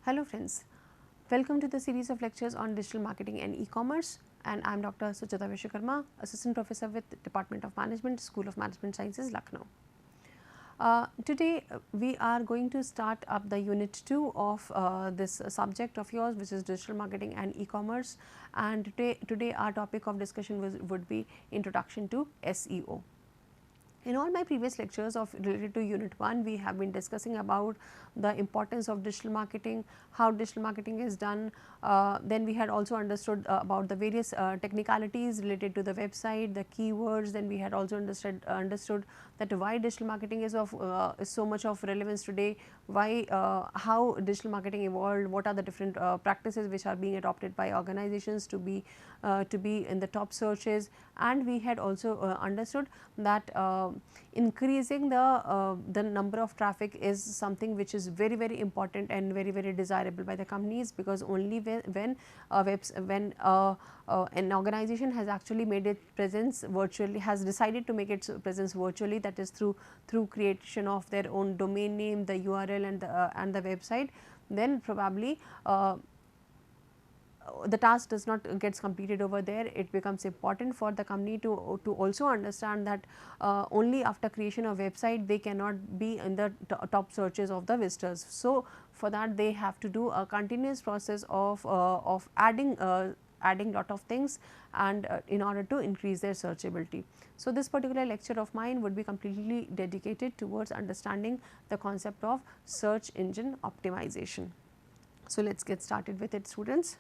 Hello friends, welcome to the series of lectures on digital marketing and e-commerce, and I am Dr. Sucheta Vishwakarma, Assistant Professor with Department of Management, School of Management Sciences, Lucknow. Today we are going to start up the unit 2 of this subject of yours, which is digital marketing and e-commerce, and today our topic of discussion would be introduction to SEO. In all my previous lectures of related to unit 1, we have been discussing about the importance of digital marketing, how digital marketing is done. Then we had also understood about the various technicalities related to the website, the keywords. Then we had also understood that why digital marketing is of is so much of relevance today, why how digital marketing evolved, what are the different practices which are being adopted by organizations to be in the top searches, and we had also understood that increasing the number of traffic is something which is very important and very desirable by the companies, because only when an organization has actually made its presence virtually, has decided to make its presence virtually, that is through creation of their own domain name, the URL and the website, then probably the task does not gets completed over there. It becomes important for the company to also understand that only after creation of website they cannot be in the top searches of the visitors. So, for that they have to do a continuous process of adding lot of things, and in order to increase their searchability. So, this particular lecture of mine would be completely dedicated towards understanding the concept of search engine optimization. So, let us get started with it, students.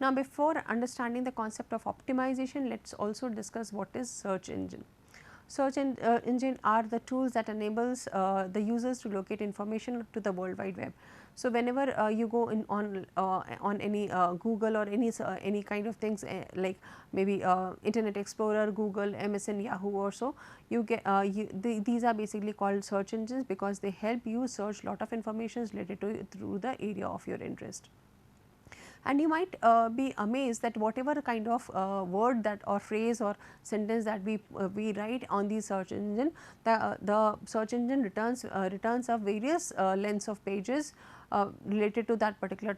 Now, before understanding the concept of optimization, let us also discuss what is search engine. Search engine are the tools that enables the users to locate information to the World Wide Web. So, whenever you go in on any Google or any kind of things like maybe Internet Explorer, Google, MSN, Yahoo or so, you get these are basically called search engines, because they help you search lot of information related to through the area of your interest. And you might be amazed that whatever kind of word that or phrase or sentence that we write on the search engine, the search engine returns a various lengths of pages related to that particular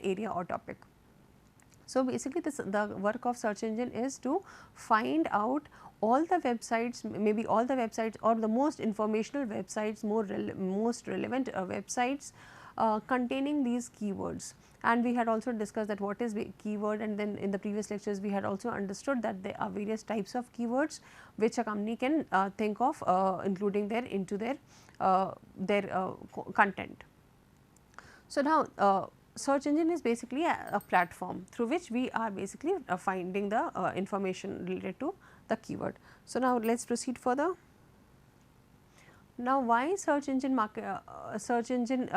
area or topic. So, basically the work of search engine is to find out all the websites, maybe all the websites or the most informational websites, most relevant websites containing these keywords. And we had also discussed that what is keyword, and then in the previous lectures we had also understood that there are various types of keywords which a company can think of including into their content. So, now search engine is basically a platform through which we are basically finding the information related to the keyword. So, now let us proceed further. Now, why search engine and search engine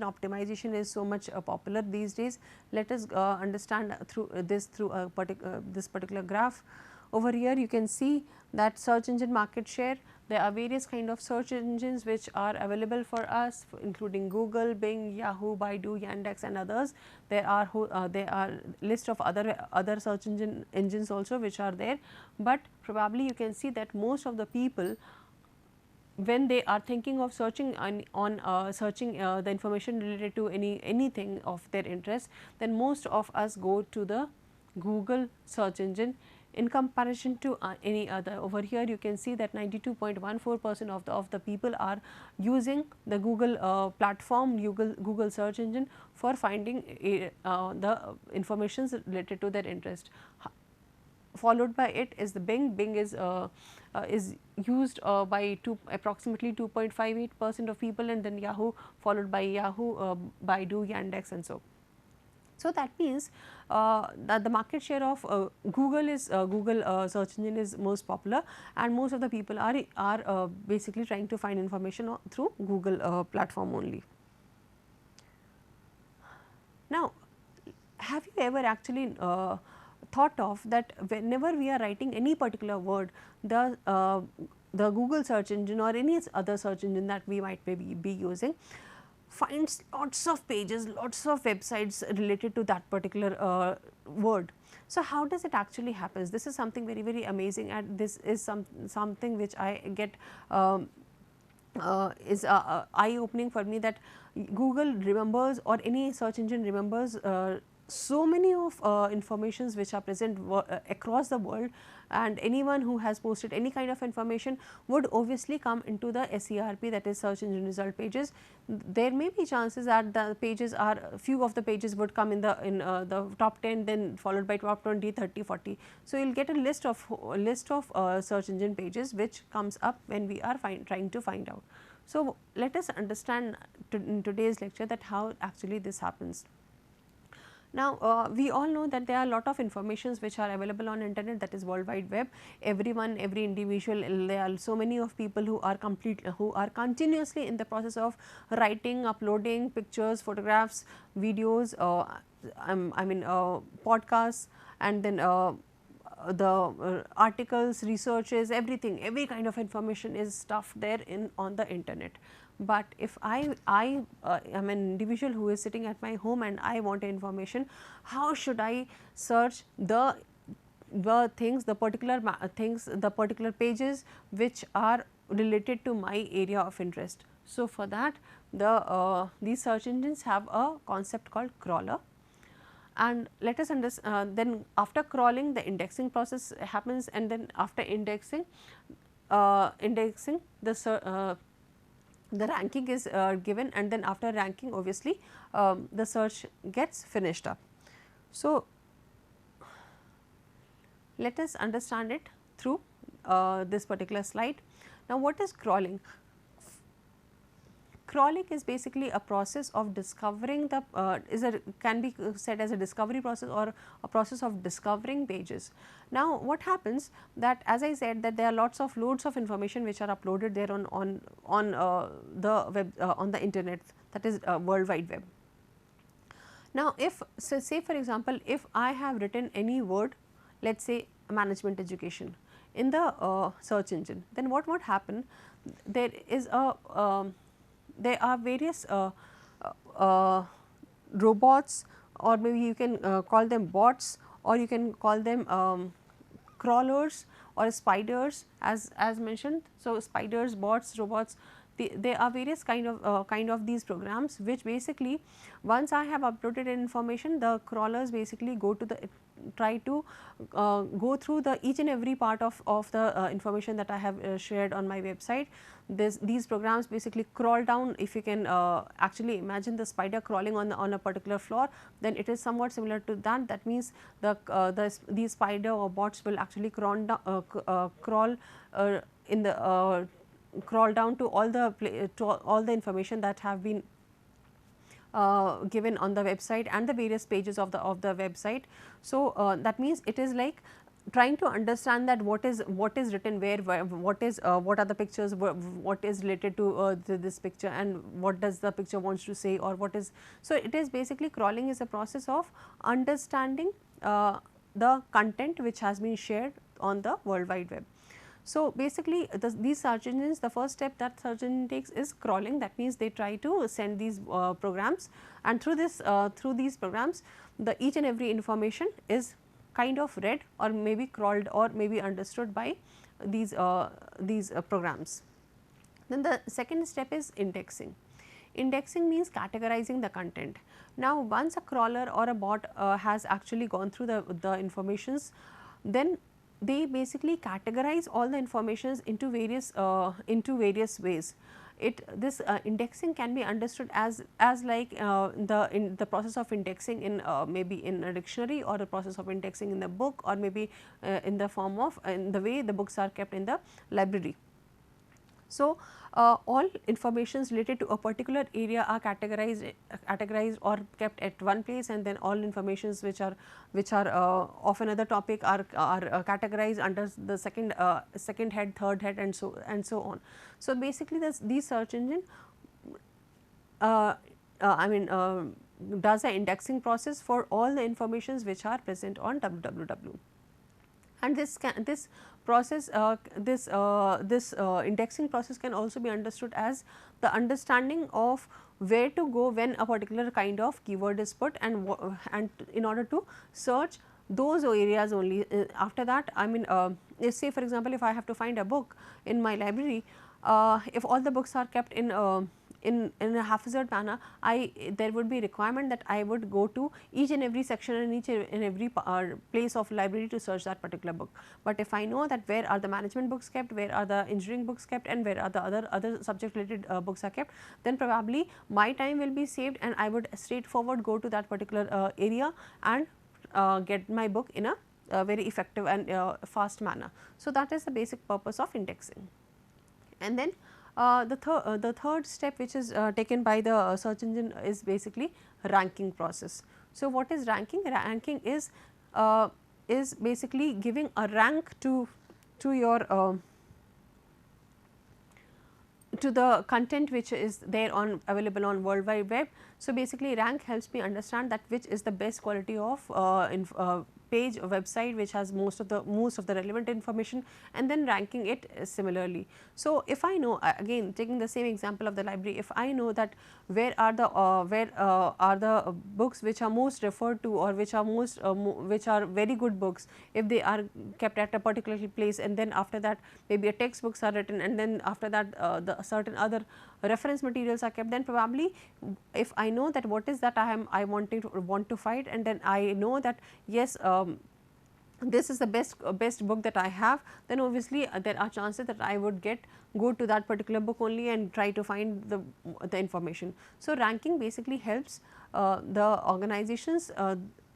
optimization is so much popular these days? Let us understand through this particular graph. Over here you can see that search engine market share. There are various kind of search engines which are available for us, including Google, Bing, Yahoo, Baidu, Yandex and others. There are list of other search engines also which are there, but probably you can see that most of the people, when they are thinking of searching searching the information related to anything of their interest, then most of us go to the Google search engine in comparison to any other. Over here you can see that 92.14% of the people are using the Google platform, Google search engine for finding the information related to their interest. Followed by it is the Bing. Bing is used by approximately 2.58% of people, and then Yahoo, followed by Yahoo, Baidu, Yandex and so. So, that means that the market share of Google search engine is most popular, and most of the people are basically trying to find information through Google platform only. Now, have you ever actually thought of that whenever we are writing any particular word, the Google search engine or any other search engine that we might be using finds lots of pages, lots of websites related to that particular word. So, how does it actually happen? This is something very amazing, and this is something which I get is eye opening for me, that Google remembers, or any search engine remembers so many of informations which are present across the world, and anyone who has posted any kind of information would obviously come into the SERP, that is search engine result pages. There may be chances that the pages are, few of the pages would come in the top 10, then followed by top 20, 30, 40. So, you will get a list of search engine pages which comes up when we are trying to find out. So, let us understand in today's lecture that how actually this happens. Now, we all know that there are a lot of informations which are available on internet, that is World Wide Web. Everyone, every individual, there are so many of people who are continuously in the process of writing, uploading pictures, photographs, videos, podcasts, and then the articles, researches, everything, every kind of information is stuffed there on the internet. But if I am an individual who is sitting at my home and I want information, how should I search the things, the particular things, the particular pages which are related to my area of interest? So, for that these search engines have a concept called crawler. And let us understand, then after crawling, the indexing process happens, and then after indexing, the ranking is given, and then after ranking, obviously the search gets finished up. So, let us understand it through this particular slide. Now, what is crawling? Crawling is basically a process of discovering the can be said as a discovery process, or a process of discovering pages. Now, what happens, that as I said, that there are loads of information which are uploaded there on the web, on the internet, that is World Wide Web. Now, if say for example, if I have written any word, let us say management education, in the search engine, then what would happen? There is a there are various robots, or maybe you can call them bots, or you can call them crawlers or spiders, as mentioned. So, spiders, bots, robots, there are various kind of these programs, which basically, once I have uploaded information, the crawlers basically try to go through each and every part of the information that I have shared on my website. These programs basically crawl down. If you can actually imagine the spider crawling on a particular floor, then it is somewhat similar to that. That means these spider or bots will actually crawl down to all the information that have been given on the website and the various pages of the website. So, that means it is like trying to understand that what is written where, what are the pictures, what is related to this picture, and what does the picture wants to say, or what is. So, it is basically crawling is a process of understanding the content which has been shared on the World Wide Web. So, basically these search engines, the first step that search engine takes is crawling. That means they try to send these programs, and through these programs, each and every information is kind of read, or maybe crawled, or maybe understood by these programs. Then the second step is indexing. Indexing means categorizing the content. Now, once a crawler or a bot has actually gone through the informations, then they basically categorize all the informations into various ways. This indexing can be understood as like in the process of indexing in maybe in a dictionary, or the process of indexing in the book, or maybe in the form of in the way the books are kept in the library. So, all informations related to a particular area are categorized or kept at one place, and then all informations which are of another topic are categorized under the second head, third head, and so on. So, basically these search engine does an indexing process for all the informations which are present on www. And this process, this indexing process can also be understood as the understanding of where to go when a particular kind of keyword is put, and in order to search those areas only. After that, say for example, if I have to find a book in my library, if all the books are kept in a haphazard manner, there would be requirement that I would go to each and every section and each and every place of library to search that particular book. But if I know that where are the management books kept, where are the engineering books kept, and where are the other subject related books are kept, then probably my time will be saved and I would straightforward go to that particular area and get my book in a very effective and fast manner. So, that is the basic purpose of indexing. And then the third step which is taken by the search engine is basically ranking process. So, what is ranking? Ranking is basically giving a rank to your to the content which is there on available on World Wide Web. So, basically rank helps me understand that which is the best quality of page or website which has most of the relevant information, and then ranking it similarly. So, if I know, again taking the same example of the library, if I know that where are the books which are most referred to or which are very good books, if they are kept at a particular place, and then after that maybe a textbooks are written, and then after that the certain other reference materials are kept, then probably if I know that what is that I want to find, and then I know that yes, this is the best book that I have, then obviously there are chances that I would go to that particular book only and try to find the information. So, ranking basically helps the organizations,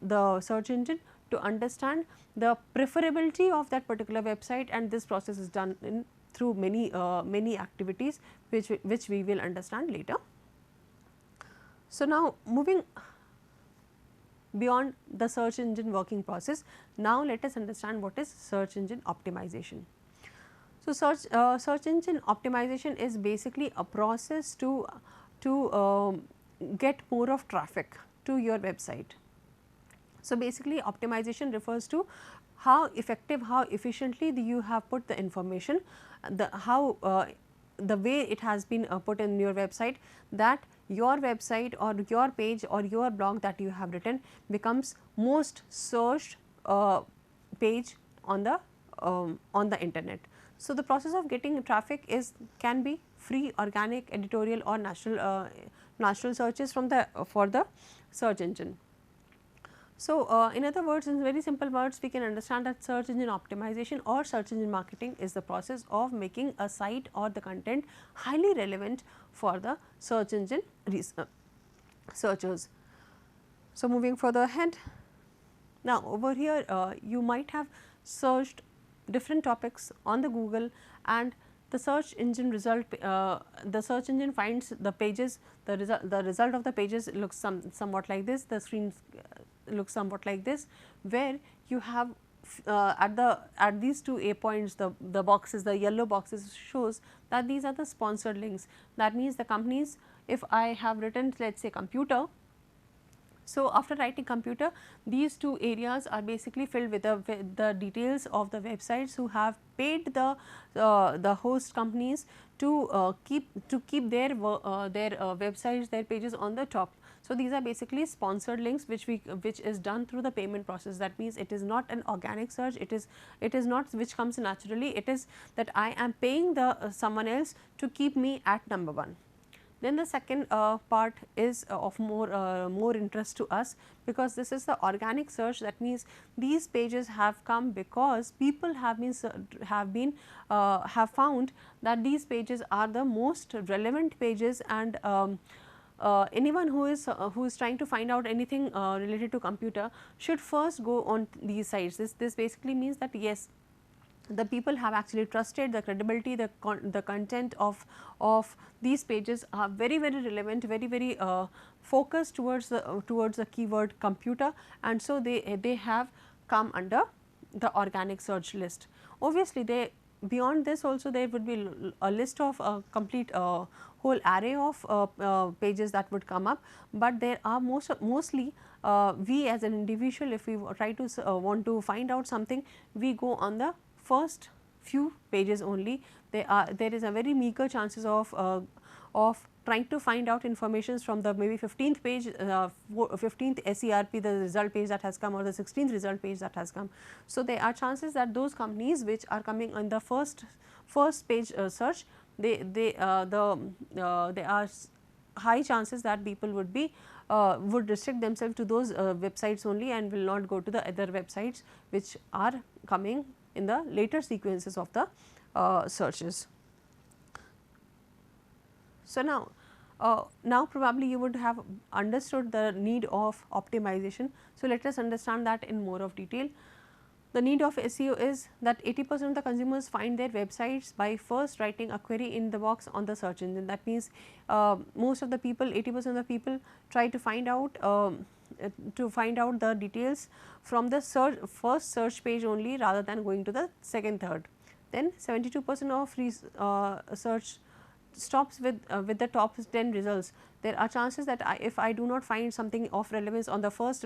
the search engine, to understand the preferability of that particular website, and this process is done through many activities which we will understand later. So, now moving beyond the search engine working process, now let us understand what is search engine optimization. So, search engine optimization is basically a process to get more of traffic to your website. So, basically optimization refers to how effective, how efficiently you have put the information, the way it has been put in your website, that your website or your page or your blog that you have written becomes most searched page on the internet. So, the process of getting traffic can be free, organic, editorial, or natural searches for the search engine. So, in other words, in very simple words, we can understand that search engine optimization or search engine marketing is the process of making a site or the content highly relevant for the search engine searchers. So, moving further ahead, now over here you might have searched different topics on the Google, and the search engine finds the pages, the result of the pages looks somewhat like this, the screen looks somewhat like this, where you have at these two A points, the boxes, the yellow boxes shows that these are the sponsored links. That means the companies, if I have written, let us say computer. So, after writing computer, these two areas are basically filled with the details of the websites who have paid the host companies to keep their websites, their pages on the top. So, these are basically sponsored links which is done through the payment process. That means, it is not an organic search, it is not which comes naturally, it is that I am paying someone else to keep me at number 1. Then the second part is of more interest to us, because this is the organic search. That means, these pages have come because people have found that these pages are the most relevant pages, and anyone who is trying to find out anything related to computer should first go on these sites. This basically means that yes, the people have actually trusted the credibility, the content of these pages are very relevant, very focused towards the keyword computer, and so they have come under the organic search list. Obviously, beyond this also there would be a list of a complete whole array of pages that would come up, but there are mostly we as an individual, if we try to want to find out something, we go on the first few pages only. There is a very meager chances of trying to find out information from the maybe 15th page, 15th SERP, the result page that has come, or the 16th result page that has come. So, there are chances that those companies which are coming on the first page search there are high chances that people would restrict themselves to those websites only and will not go to the other websites which are coming in the later sequences of the searches. So, now probably you would have understood the need of optimization. So, let us understand that in more of detail. The need of SEO is that 80% of the consumers find their websites by first writing a query in the box on the search engine. That means, most of the people, 80% of the people try to find out the details from the first search page only rather than going to the second, third. Then 72% of search stops with the top 10 results. There are chances that if I do not find something of relevance on the first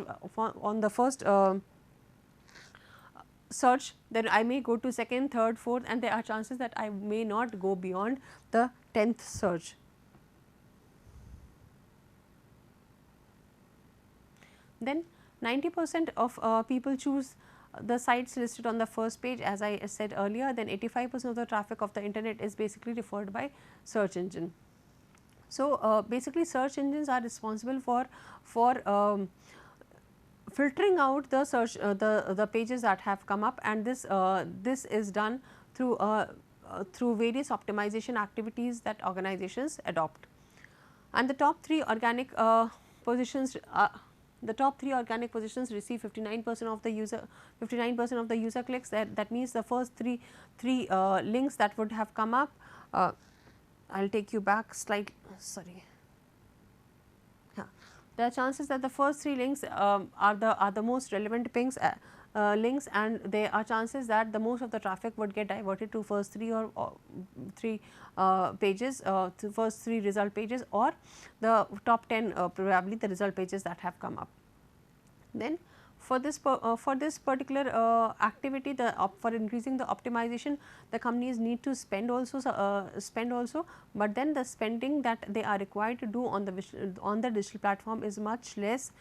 search, then I may go to second, third, fourth, and there are chances that I may not go beyond the 10th search. Then 90% of people choose the sites listed on the first page, as I said earlier. Then 85% of the traffic of the internet is basically referred by search engine. So, basically search engines are responsible for filtering out the search the pages that have come up, and this is done through various optimization activities that organizations adopt. And the top 3 organic positions receive 59% of the user clicks. That means the first three links that would have come up. I will take you back slightly. Sorry. There are chances that the first 3 links are the most relevant links, and there are chances that the most of the traffic would get diverted to first 3 or 3 pages, to first 3 result pages, or the top 10 probably the result pages that have come up. Then for this particular activity, for increasing the optimization, the companies need to spend also, but then the spending that they are required to do on the digital platform is much less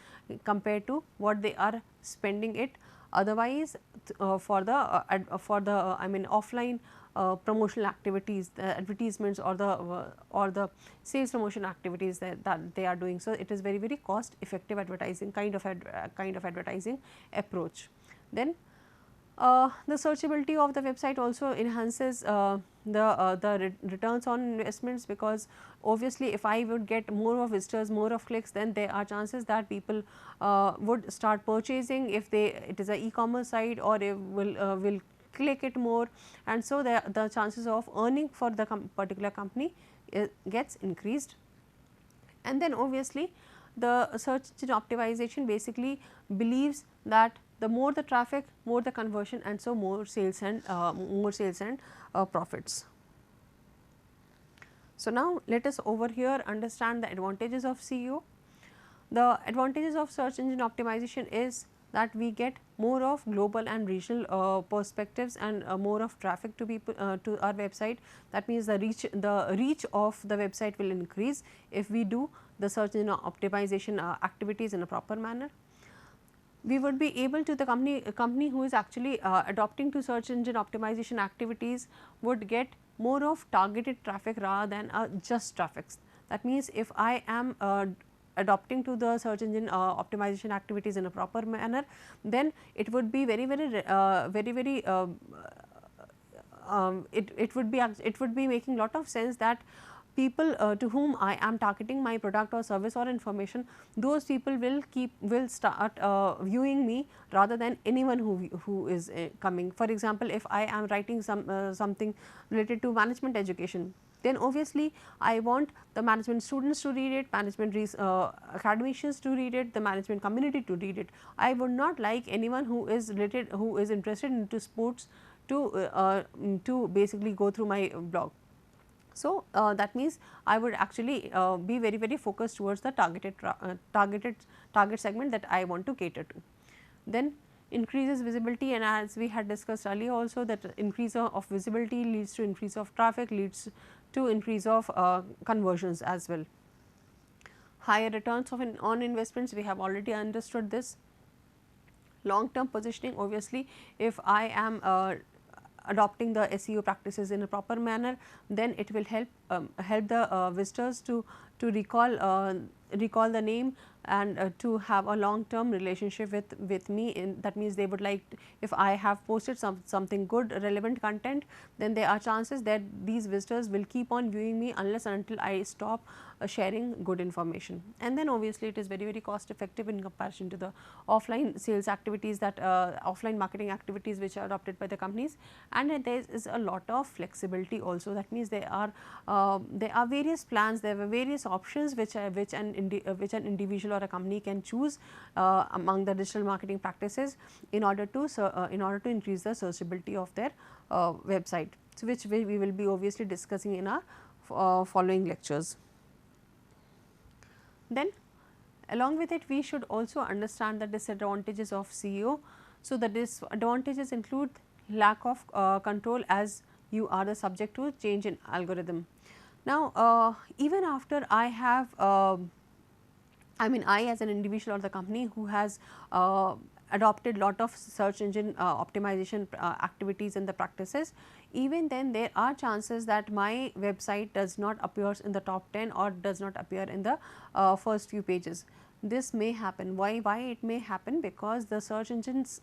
compared to what they are spending it otherwise for the offline promotional activities, the advertisements or the sales promotion activities that they are doing. So, it is very cost effective advertising kind of advertising approach. Then the searchability of the website also enhances the returns on investments, because obviously if I would get more of visitors, more of clicks, then there are chances that people would start purchasing if it is a e-commerce site, or it will click it more, and so the chances of earning for the particular company gets increased. And then obviously the search engine optimization basically believes that the more the traffic, more the conversion, and so more sales and profits. So, now let us over here understand the advantages of SEO. The advantages of search engine optimization is that we get more of global and regional perspectives and more of traffic to people to our website. That means the reach of the website will increase if we do the search engine optimization activities in a proper manner. We would be able to, the company who is actually adopting to search engine optimization activities would get more of targeted traffic rather than just traffic. That means, if I am adopting to the search engine optimization activities in a proper manner, then it would be it would be making lot of sense that people to whom I am targeting my product or service or information, those people will start viewing me rather than anyone who is coming. For example, if I am writing something related to management education, then obviously I want the management students to read it, management academicians to read it, the management community to read it. I would not like anyone who is interested into sports to basically go through my blog. So, that means I would actually be very focused towards the target segment that I want to cater to. Then increases visibility, and as we had discussed earlier also, that increase of visibility leads to increase of traffic, leads to increase of conversions as well. Higher returns on investments, we have already understood this. Long term positioning, obviously if I am adopting the SEO practices in a proper manner, then it will help the visitors to recall the name and to have a long term relationship with me. That means they would like, if I have posted something good relevant content, then there are chances that these visitors will keep on viewing me unless and until I stop sharing good information. And then obviously it is very cost effective in comparison to the offline sales activities, that offline marketing activities which are adopted by the companies. And there is a lot of flexibility also. That means there are various plans, there are various options which an individual or a company can choose among the digital marketing practices in order to increase the searchability of their website. So, which we will be obviously discussing in our following lectures. Then along with it, we should also understand the disadvantages of SEO. So, the disadvantages include lack of control, as you are the subject to change in algorithm. Now, even after I have I as an individual or the company who has adopted lot of search engine optimization activities and the practices, even then there are chances that my website does not appear in the top 10 or does not appear in the first few pages. This may happen. Why it may happen? Because the search engines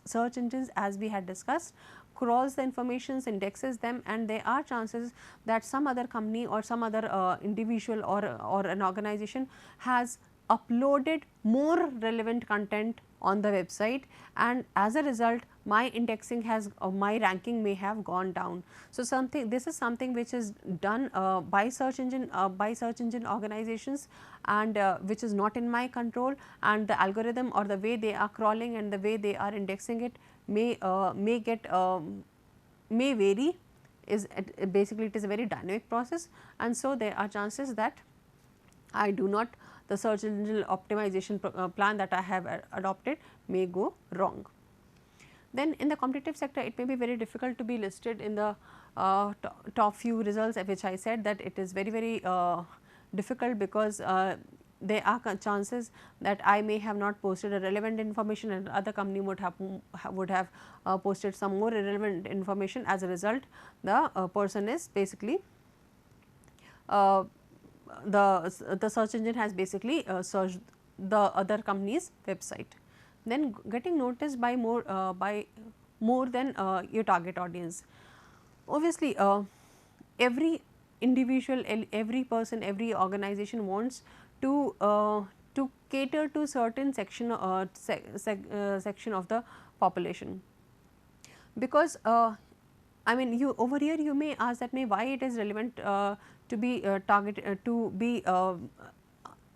as we had discussed crawls the informations, indexes them, and there are chances that some other company or some other individual or an organization has uploaded more relevant content on the website, and as a result my indexing has my ranking may have gone down. So, this is something which is done by search engine organizations, and which is not in my control, and the algorithm or the way they are crawling and the way they are indexing it may vary. Basically it is a very dynamic process, and so there are chances that the search engine optimization plan that I have adopted may go wrong. Then in the competitive sector, it may be very difficult to be listed in the top few results, which I said that it is very difficult, because there are chances that I may have not posted a relevant information and other company would have posted some more irrelevant information. As a result, the person is basically the search engine has basically searched the other company's website. Then getting noticed by more than your target audience. Obviously, every individual, every person, every organization wants to cater to certain section section of the population, because you over here you may ask that why it is relevant to be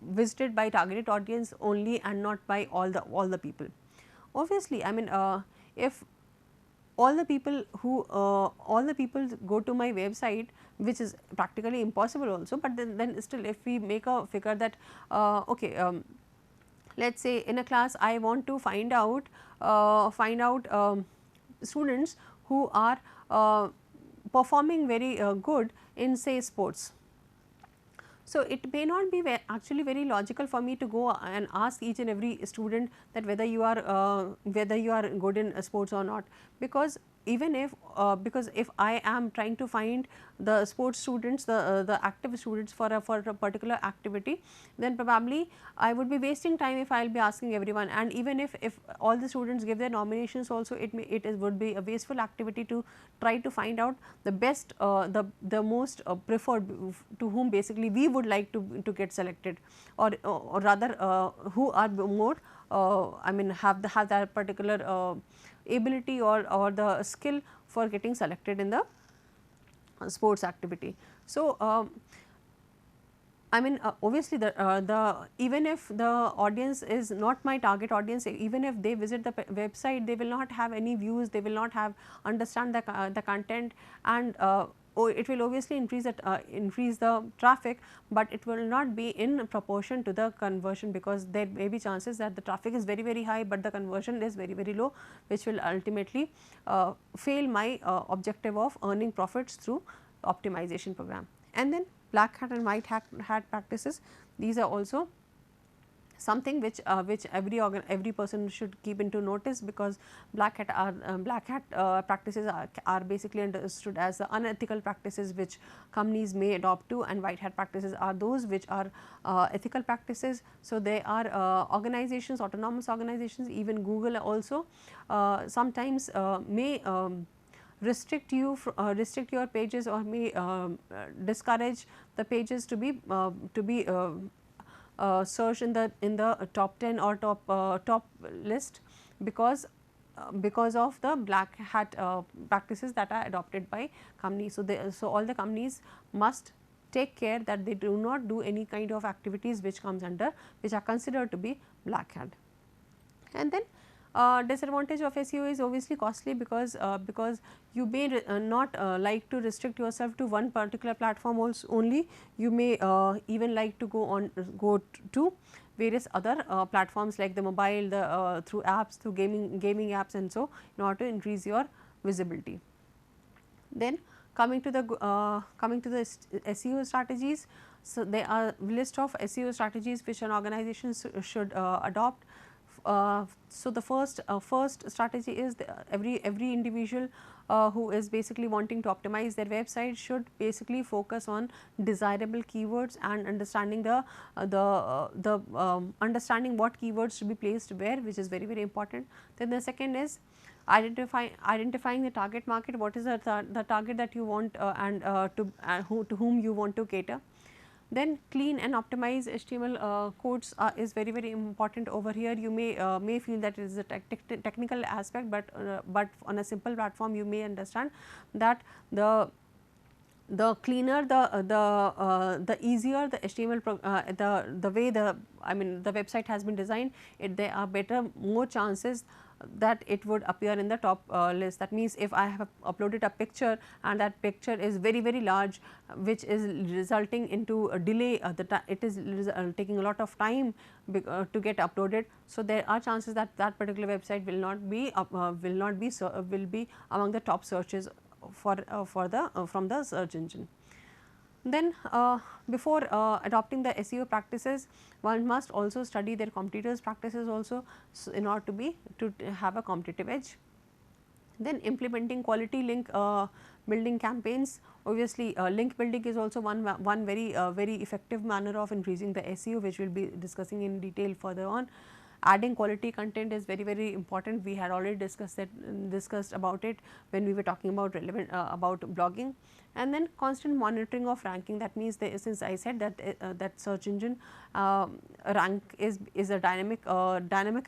visited by targeted audience only and not by all the people. Obviously, if all the people go to my website, which is practically impossible also, but then still if we make a figure that let us say in a class I want to find out students who are performing very good in say sports. So, it may not be actually very logical for me to go and ask each and every student that whether you are good in sports or not, because even if because if I am trying to find the sports students, the active students for a particular activity, then probably I would be wasting time if I will be asking everyone, and even if all the students give their nominations also, it would be a wasteful activity to try to find out the best the most preferred, to whom basically we would like to get selected, or rather who are more have that particular ability or the skill for getting selected in the sports activity. So, obviously the even if the audience is not my target audience, even if they visit the website, they will not have any views, they will not have understand the content, and it will obviously increase the traffic, but it will not be in proportion to the conversion, because there may be chances that the traffic is very high, but the conversion is very low, which will ultimately fail my objective of earning profits through optimization program. And then black hat and white hat practices, these are also something which every person should keep into notice, because black hat practices are basically understood as the unethical practices which companies may adopt to, and white hat practices are those which are ethical practices. So, they are organizations, autonomous organizations, even Google also sometimes may restrict your pages, or may discourage the pages to be search in the top 10 or top list, because of the black hat practices that are adopted by companies. So, all the companies must take care that they do not do any kind of activities which are considered to be black hat. And then disadvantage of SEO is obviously costly, because you may not like to restrict yourself to one particular platform also only. You may even like to go to various other platforms like the mobile, the through apps, through gaming apps, and so in order to increase your visibility. Then coming to the SEO strategies. So, there are list of SEO strategies which an organization should adopt. So, the first strategy is every individual who is basically wanting to optimize their website should basically focus on desirable keywords and understanding understanding what keywords should be placed where, which is very important. Then the second is identifying the target market, what is the target that you want to whom you want to cater. Then clean and optimize HTML codes is very important over here. You may feel that it is a technical aspect, but on a simple platform you may understand that the cleaner the easier the HTML the way the website has been designed, there are more chances that it would appear in the top list. That means, if I have uploaded a picture and that picture is very large, which is resulting into a delay, it is taking a lot of time to get uploaded. So, there are chances that that particular website will be among the top searches from the search engine. Then before adopting the SEO practices, one must also study their competitors' practices also, so in order to have a competitive edge. Then implementing quality link building campaigns. Obviously, link building is also one very effective manner of increasing the SEO, which we will be discussing in detail further on. Adding quality content is very important. We had already discussed about it when we were talking about about blogging. And then constant monitoring of ranking. That means, since I said that that search engine rank is a dynamic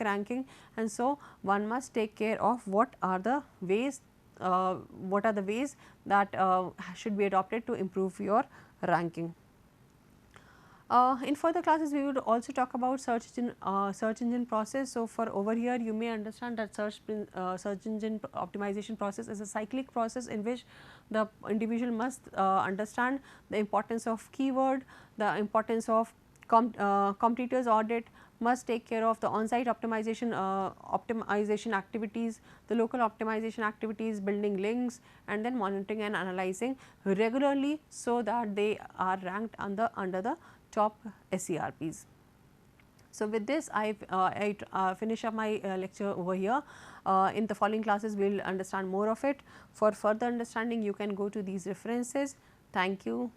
ranking, and so one must take care of what are the ways that should be adopted to improve your ranking. In further classes, we would also talk about search engine process. So, for over here you may understand that search engine optimization process is a cyclic process in which the individual must understand the importance of keyword, the importance of competitors audit, must take care of the on-site optimization activities, the local optimization activities, building links, and then monitoring and analyzing regularly, so that they are ranked under the top SERPs. So, with this I finish up my lecture over here. In the following classes we will understand more of it. For further understanding, you can go to these references. Thank you.